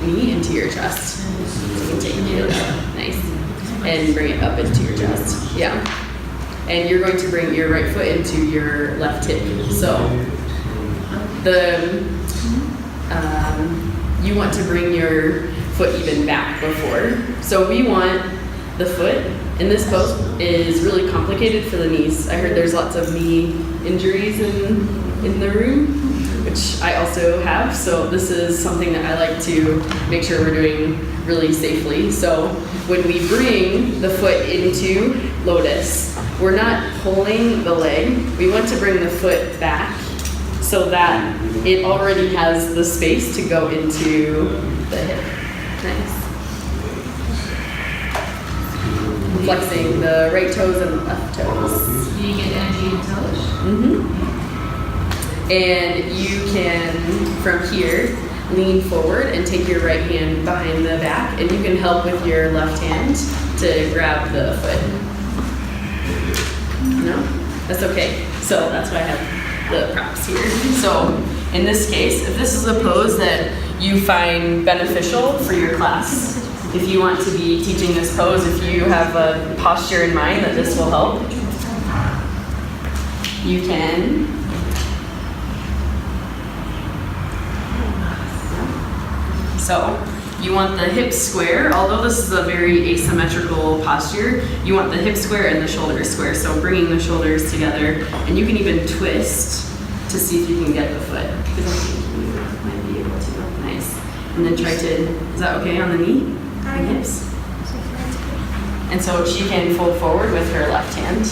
knee into your chest. So you can take it up, nice, and bring it up into your chest. Yeah. And you're going to bring your right foot into your left hip. So you want to bring your foot even back before. So we want the foot in this pose is really complicated for the knees. I heard there's lots of knee injuries in the room, which I also have. So this is something that I like to make sure we're doing really safely. So when we bring the foot into lotus, we're not pulling the leg. We want to bring the foot back so that it already has the space to go into the hip. Nice. Flexing the right toes and the left toes. Do you get energy in toes? Mm-hmm. And you can, from here, lean forward and take your right hand behind the back, and you can help with your left hand to grab the foot. No? That's okay. So that's why I have the props here. So in this case, if this is a pose that you find beneficial for your class, if you want to be teaching this pose, if you have a posture in mind that this will help, you can. So you want the hips square. Although this is a very asymmetrical posture, you want the hips square and the shoulders square. So bringing the shoulders together, and you can even twist to see if you can get the foot, because I think you might be able to. Nice. And then try to, is that okay on the knee and hips? And so she can fold forward with her left hand.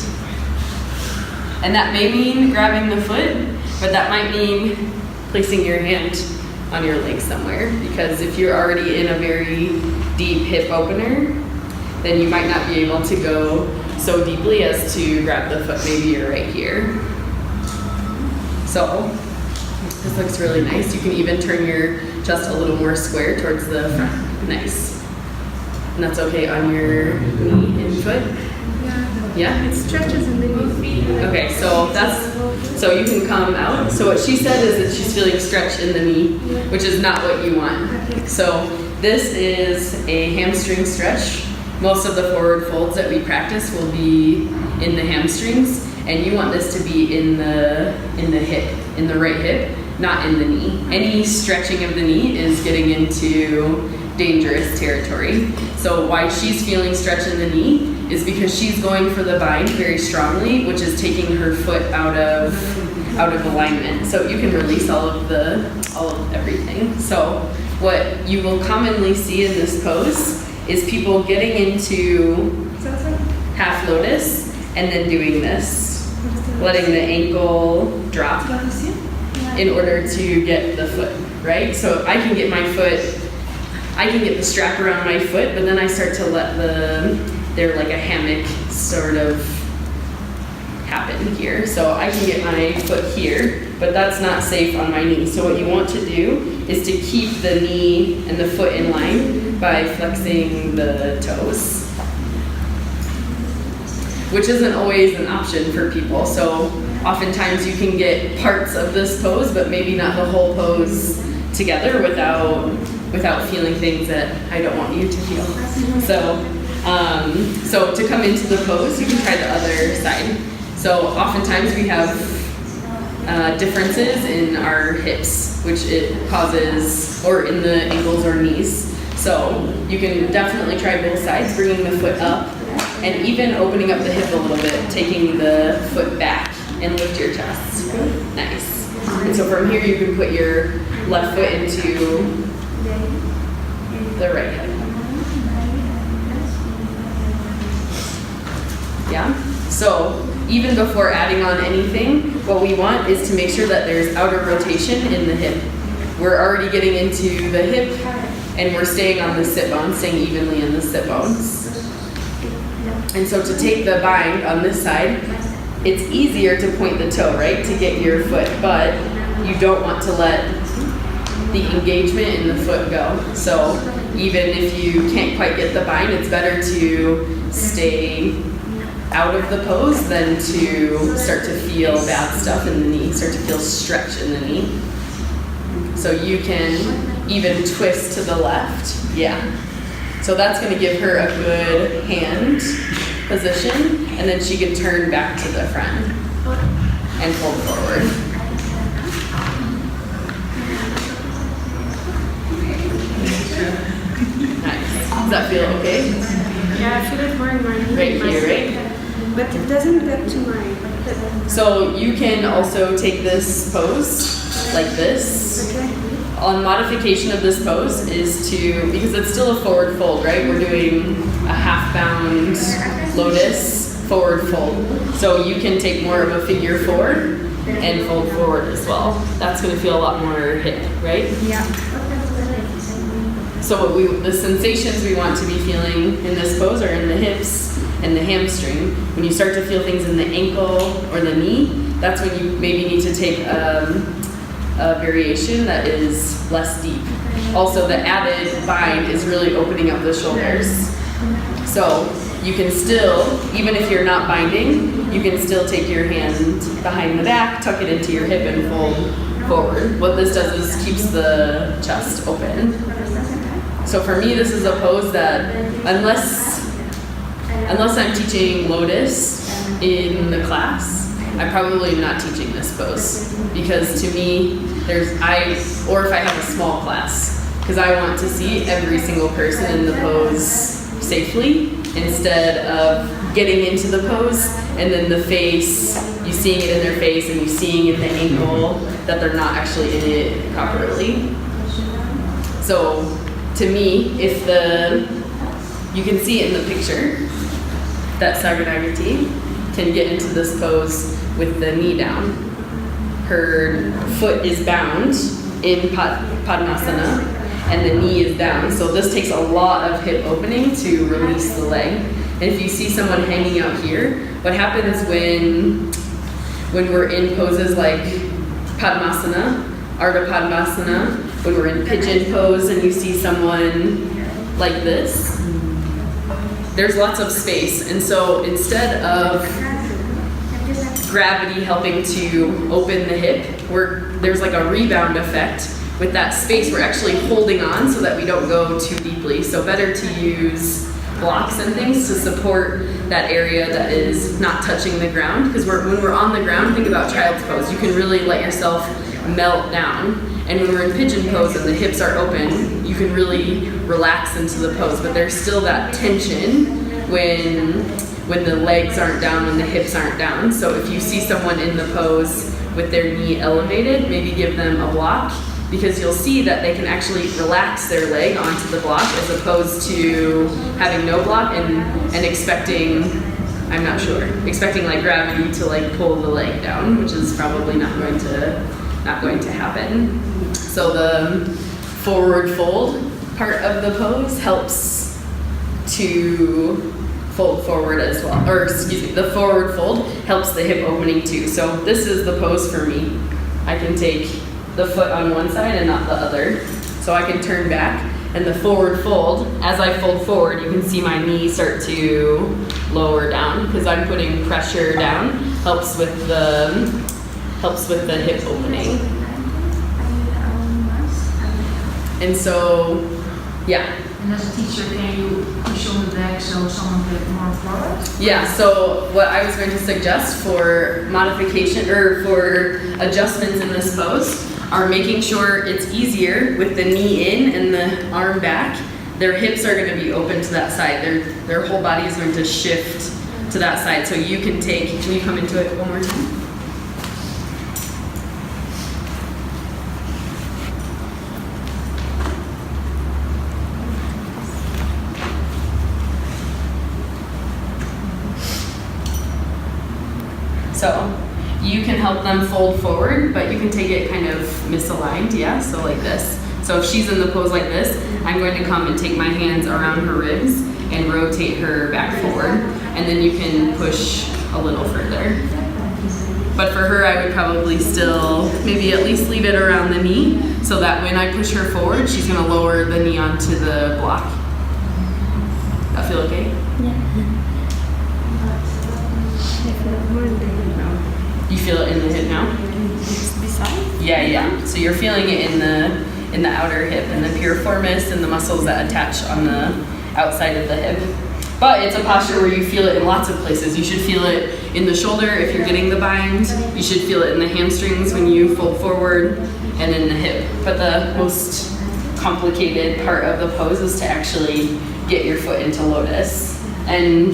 And that may mean grabbing the foot, but that might mean placing your hand on your leg somewhere, because if you're already in a very deep hip opener, then you might not be able to go so deeply as to grab the foot. Maybe you're right here. So this looks really nice. You can even turn your chest a little more square towards the front. Nice. And that's okay on your knee and foot? Yeah? It stretches in the knee. Okay, so you can come out. So what she said is that she's feeling stretch in the knee, which is not what you want. So this is a hamstring stretch. Most of the forward folds that we practice will be in the hamstrings, and you want this to be in the hip, in the right hip, not in the knee. Any stretching of the knee is getting into dangerous territory. So why she's feeling stretch in the knee is because she's going for the bind very strongly, which is taking her foot out of alignment. So you can release all of everything. So what you will commonly see in this pose is people getting into half lotus and then doing this, letting the ankle drop in order to get the foot, right? So I can get the strap around my foot, but then I start to let they're like a hammock sort of happen here. So I can get my foot here, but that's not safe on my knee. So what you want to do is to keep the knee and the foot in line by flexing the toes, which isn't always an option for people. So oftentimes you can get parts of this pose, but maybe not the whole pose together without feeling things that I don't want you to feel. So to come into the pose, you can try the other side. So oftentimes we have differences in our hips, which it causes, or in the ankles or knees. So you can definitely try both sides, bringing the foot up and even opening up the hip a little bit, taking the foot back and lift your chest. Nice. And so from here you can put your left foot into the right hip. Yeah? So even before adding on anything, what we want is to make sure that there's outer rotation in the hip. We're already getting into the hip, and we're staying on the sit bones, staying evenly in the sit bones. And so to take the bind on this side, it's easier to point the toe, right, to get your foot, but you don't want to let the engagement in the foot go. So even if you can't quite get the bind, it's better to stay out of the pose than to start to feel bad stuff in the knee, start to feel stretch in the knee. So you can even twist to the left. Yeah. So that's going to give her a good hand position, and then she can turn back to the front and fold forward. Nice. Does that feel okay? Yeah, I feel it more in my knee. Right here, right? But it doesn't get to my... So you can also take this pose like this. Okay. On modification of this pose is to, because it's still a forward fold, right? We're doing a half bound lotus forward fold. So you can take more of a figure four and fold forward as well. That's going to feel a lot more hip, right? Yeah. So the sensations we want to be feeling in this pose are in the hips and the hamstring. When you start to feel things in the ankle or the knee, that's when you maybe need to take a variation that is less deep. Also, the added bind is really opening up the shoulders. So you can still, even if you're not binding, you can still take your hand behind the back, tuck it into your hip and fold forward. What this does is keeps the chest open. So for me, this is a pose that, unless I'm teaching lotus in the class, I'm probably not teaching this pose, because to me, or if I have a small class, because I want to see every single person in the pose safely, instead of getting into the pose and then the face, you seeing it in their face and you seeing in the ankle that they're not actually in it properly. So to me, you can see it in the picture that Sagarnagati can get into this pose with the knee down. Her foot is bound in Padmasana and the knee is down. So this takes a lot of hip opening to release the leg. And if you see someone hanging out here, what happens when we're in poses like Padmasana, Ardha Padmasana, when we're in pigeon pose and you see someone like this, there's lots of space. And so instead of gravity helping to open the hip, there's like a rebound effect. With that space, we're actually holding on so that we don't go too deeply. So better to use blocks and things to support that area that is not touching the ground. Because when we're on the ground, think about child's pose. You can really let yourself melt down. And when we're in pigeon pose and the hips are open, you can really relax into the pose. But there's still that tension when the legs aren't down and the hips aren't down. So if you see someone in the pose with their knee elevated, maybe give them a block, because you'll see that they can actually relax their leg onto the block as opposed to having no block and expecting like gravity to like pull the leg down, which is probably not going to happen. So the forward fold part of the pose helps to fold forward as well, the forward fold helps the hip opening too. So this is the pose for me. I can take the foot on one side and not the other. So I can turn back, and the forward fold, as I fold forward, you can see my knee start to lower down because I'm putting pressure down, helps with the hip opening. And so, yeah. And as a teacher, can you push on the back so someone get more forward? Yeah, so what I was going to suggest for modification or for adjustments in this pose are making sure it's easier with the knee in and the arm back. Their hips are going to be open to that side. Their whole body is going to shift to that side. So you can you come into it one more time? So you can help them fold forward, but you can take it kind of misaligned, yeah? So like this. So if she's in the pose like this, I'm going to come and take my hands around her ribs and rotate her back forward. And then you can push a little further. But for her, I would probably still maybe at least leave it around the knee so that when I push her forward, she's gonna lower the knee onto the block. That feel okay? Yeah. You feel it in the hip now? Beside? Yeah. So you're feeling it in the outer hip, and the piriformis and the muscles that attach on the outside of the hip. But it's a posture where you feel it in lots of places. You should feel it in the shoulder if you're getting the bind. You should feel it in the hamstrings when you fold forward, and in the hip. But the most complicated part of the pose is to actually get your foot into lotus. And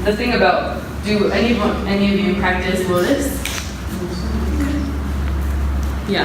the thing about, do any of you practice lotus?